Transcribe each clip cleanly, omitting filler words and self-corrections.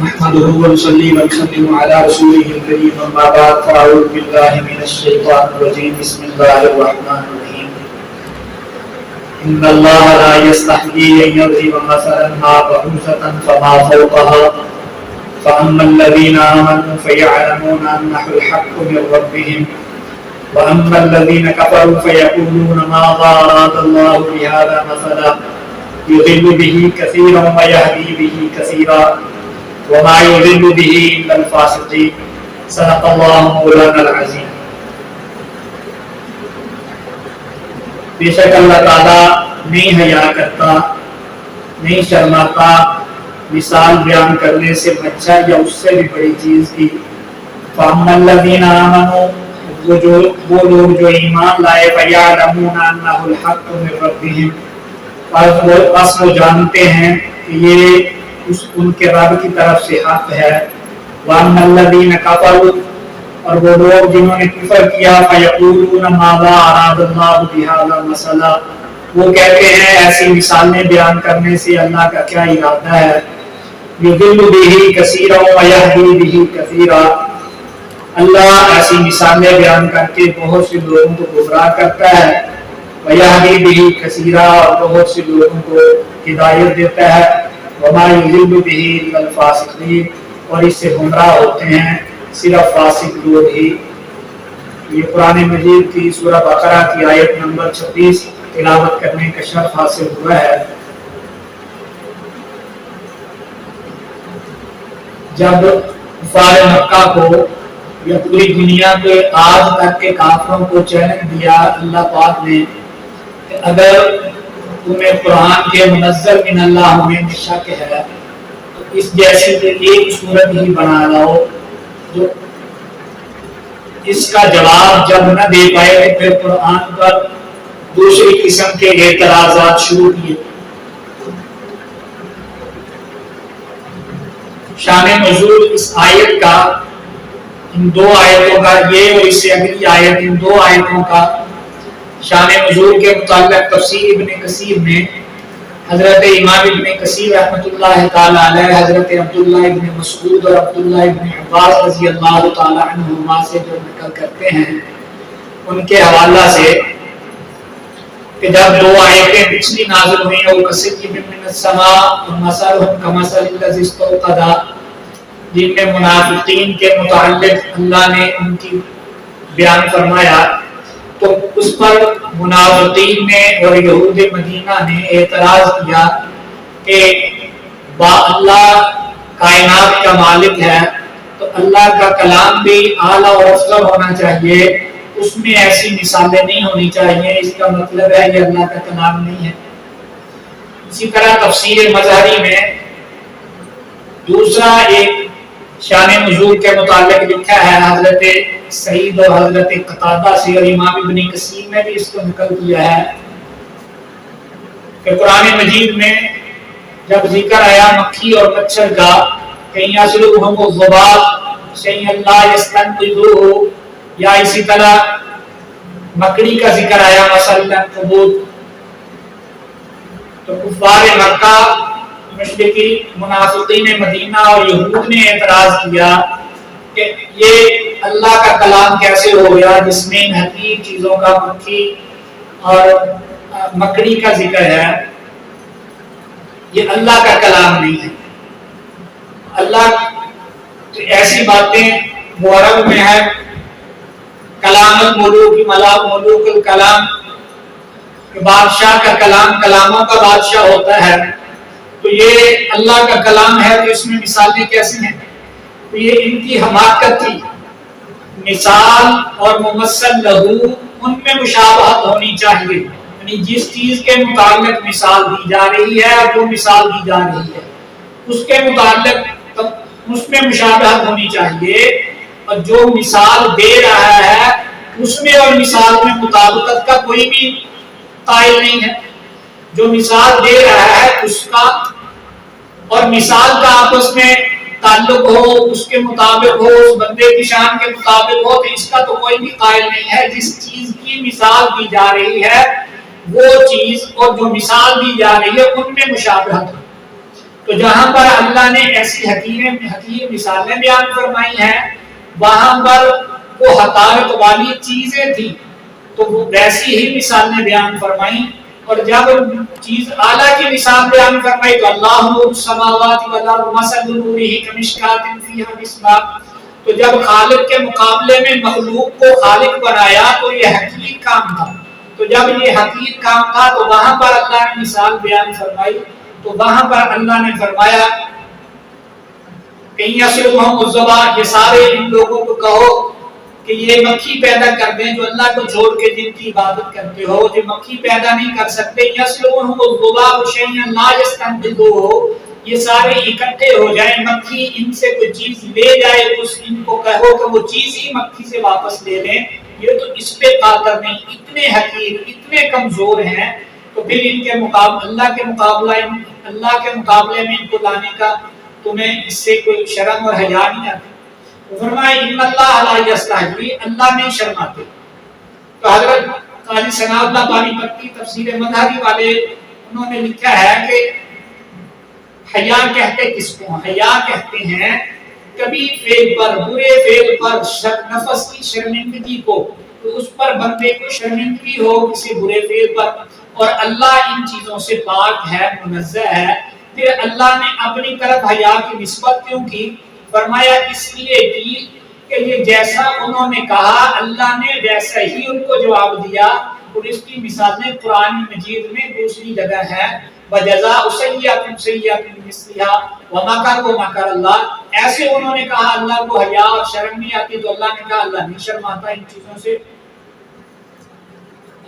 نحمده ونصلي ونسلم على رسوله الكريم أما بعد فأعوذ بالله من الشيطان الرجيم بسم الله الرحمن الرحيم إن الله لا يستحيي أن يضرب مثلا ما بعوضة فما فوقها فأما الذين آمنوا فيعلمون أنه الحق من ربهم وأما الذين كفروا فيقولون ماذا أراد الله بهذا مثلا يضل به كثيرا ويهدي به كثيرا وما يضل به إلا الفاسقين صدق الله مولانا العظیم۔ بے شک اللہ تعالیٰ نہیں حیا کرتا، نہیں شرماتا مثال بیان کرنے سے بچہ یا اس سے بھی بڑی چیز کی۔ فَأَمَّا الَّذِينَ آمَنُوا وہ لوگ جو ایمان لائے فَيَعْلَمُونَ أَنَّهُ الْحَقُّ مِنْ رَبِّهِمْ بس وہ جانتے ہیں کہ یہ ان کے رب کی طرف سے حق ہے۔ وَأَمَّا الَّذِينَ كَفَرُوا اور وہ لوگ جنہوں نے کفر کیا فَيَقُولُونَ مَاذَا أَرَادَ اللَّهُ بِهَذَا مَثَلًا وہ کہتے ہیں ایسی مثالیں بیان کرنے سے اللہ کا کیا ارادہ ہے۔ يُضِلُّ بِهِ كَثِيرًا وَيَهْدِي بِهِ كَثِيرًا اللہ ایسی مثالیں بیان کر کے بہت سے لوگوں کو گمراہ کرتا ہے۔ وَيَهْدِي بِهِ كَثِيرًا اور بہت سے لوگوں کو ہدایت دیتا ہے۔ وَمَا يُضِلُّ بِهِ إِلَّا الْفَاسِقِينَ اور اس سے گمراہ ہوتے ہیں صرف فاسق لوگ ہی۔ یہ قرآن مجید کی سورہ بقرہ کی آیت نمبر 26 تلاوت کرنے کا شرف حاصل ہوا ہے۔ جب کفار مکہ کو یا پوری دنیا کے آج تک کے کافروں کو چیلنج دیا اللہ پاک نے کہ اگر تمہیں قرآن کے منزل من اللہ میں شک ہے تو اس جیسی ایک صورت ہی بنا لاؤ جو اس کا جواب جب نہ دے پائے تو پھر قرآن پر دوسری قسم کے اعتراضات شروع کیے۔ شان نزول اس آیت کا ان دو آیتوں کا یہ اور اس سے اگلی آیت ان دو آیتوں کا شان نزول کے متعلق تفسیر ابن کثیر میں حضرت امام ابن کثیر رحمۃ اللہ تعالی علیہ حضرت عبداللہ ابن مسعود اور عبداللہ ابن عباس رضی اللہ تعالی عنہما سے جو نقل کرتے ہیں ان کے حوالہ سے کہ جب دو آیتیں پچھلی نازل ہوئیں اور کثیر من السماء ومثلهم كمثل الذي استوقد جن میں منافقین کے متعلق اللہ نے ان کی بیان فرمایا تو اس پر منافقین نے اور یہود مدینہ نے اعتراض کیا کہ اللہ کائنات کا مالک ہے تو اللہ کا کلام بھی اعلیٰ اور افضل ہونا چاہیے، اس میں ایسی مثالیں نہیں ہونی چاہیے، اس کا مطلب ہے یہ اللہ کا کلام نہیں ہے۔ اسی طرح تفسیر مظہری میں دوسرا ایک شان نزول کے متعلق لکھا ہے حضرت سعید اور حضرت قتادہ سے اور امام ابن کثیر نے بھی اس کو نقل کیا ہے کہ قرآن مجید میں جب ذکر آیا مکھی اور مچھر کا کہیں یسلبہم الذباب شیئا لا یستنقذوہ یا اسی طرح مکڑی کا ذکر آیا مثل العنکبوت تو کفار مکہ مشرکی منافقین مدینہ اور یہود نے اعتراض کیا کہ یہ اللہ کا کلام کیسے ہو گیا جس میں حقیق چیزوں کا مکھی اور مکڑی کا ذکر ہے، یہ اللہ کا کلام نہیں ہے۔ اللہ تو ایسی باتیں معرب میں ہے کلام الملوک ملوک الکلام کہ بادشاہ کا کلام کلاموں کا بادشاہ ہوتا ہے، تو یہ اللہ کا کلام ہے تو اس میں مثالیں کیسی ہیں؟ تو یہ ان کی حماقت تھی۔ مثال اور ممثل لہو ان میں مشابہت ہونی چاہیے، یعنی جس چیز کے متعلق مثال دی جا رہی ہے اور جو مثال دی جا رہی ہے اس کے متعلق اس میں مشابہت ہونی چاہیے، اور جو مثال دے رہا ہے اس میں اور مثال میں مطابقت کا کوئی بھی قائل نہیں ہے۔ جو مثال دے رہا ہے اس کا اور مثال کا آپس میں تعلق ہو، اس کے مطابق ہو، اس بندے کی شان کے مطابق ہو، تو اس کا تو کوئی بھی قائل نہیں ہے۔ جس چیز کی مثال دی جا رہی ہے وہ چیز اور جو مثال دی جا رہی ہے ان میں مشابہت ہو۔ تو جہاں پر اللہ نے ایسی حکیم مثالیں بیان فرمائی ہیں وہاں پر وہ حقارت والی چیزیں تھی تو وہ ویسی ہی مثالیں بیان فرمائی، اور جب چیز اعلیٰ کی مثال بیان فرمائی تو اللہ نور السماوات والارض مثل نورہ کمشکاۃ فیہا مصباح، تو جب خالق کے مقابلے میں مخلوق کو خالق بنایا تو یہ حقیقی کام تھا، تو جب یہ حقیقی کام تھا تو وہاں پر اللہ نے مثال بیان فرمائی، تو وہاں پر اللہ نے فرمایا کہ یسلبہم الذباب، یہ سارے ان لوگوں کو کہو کہ یہ مکھی پیدا کر دیں جو اللہ کو چھوڑ کے جن کی عبادت کرتے ہو، جو مکھی پیدا نہیں کر سکتے، یسلبہم الذباب شیئا لا یستنقذوہ، یہ سارے اکٹھے ہو جائیں، مکھی ان سے کوئی چیز لے جائے اس ان کو کہو کہ وہ چیز ہی مکھی سے واپس لے لیں، یہ تو اس پہ قادر نہیں، اتنے حقیر اتنے کمزور ہیں، تو پھر ان کے مقابلے اللہ کے مقابلے میں ان کو لانے کا تمہیں اس سے کوئی شرم اور حیا نہیں آتی؟ فرمایا ان اللہ لا یستحیی، اللہ نہیں شرماتے۔ تو حضرت قاضی ثناء اللہ پانی پتی تفسیر مظہری والے انہوں نے لکھا ہے کہ حیا کہتے کس کو؟ حیا کہتے ہیں کبھی فعل پر، برے فعل پر نفس کی شرمندگی کو، تو اس پر بندے کو شرمندگی ہو کسی برے فعل پر، اور اللہ ان چیزوں سے پاک ہے، منزہ ہے، پھر اللہ نے اپنی طرف حیا کی نسبت کیوں کی؟ فرمایا اس لیے کی کہ یہ جیسا انہوں نے کہا اللہ نے ویسا ہی ان کو جواب دیا، اور اس کی مثالیں قرآن مجید میں دوسری جگہ ہے، وَجَزَاءُ سَيِّئَةٍ سَيِّئَةٌ بِمِثْلِهَا وَمَكَرُوا وَمَكَرَ اللَّهُ، ایسے انہوں نے کہا اللہ کو حیا اور شرم نہیں آتی، تو اللہ نے کہا اللہ نہیں شرماتا ان چیزوں سے۔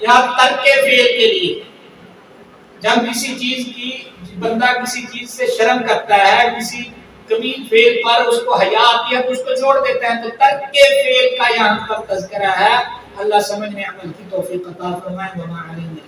یا ترک فعل کے لیے، جب کسی چیز کی بندہ کسی چیز سے شرم کرتا ہے، کسی کبھی فعل پر اس کو حیا آتی ہے تو اس کو چھوڑ دیتا ہے، تو ترک کے فعل کا یہاں پر تذکرہ ہے۔ اللہ سمجھنے عمل کی توفیق عطا فرمائے۔ وما علینا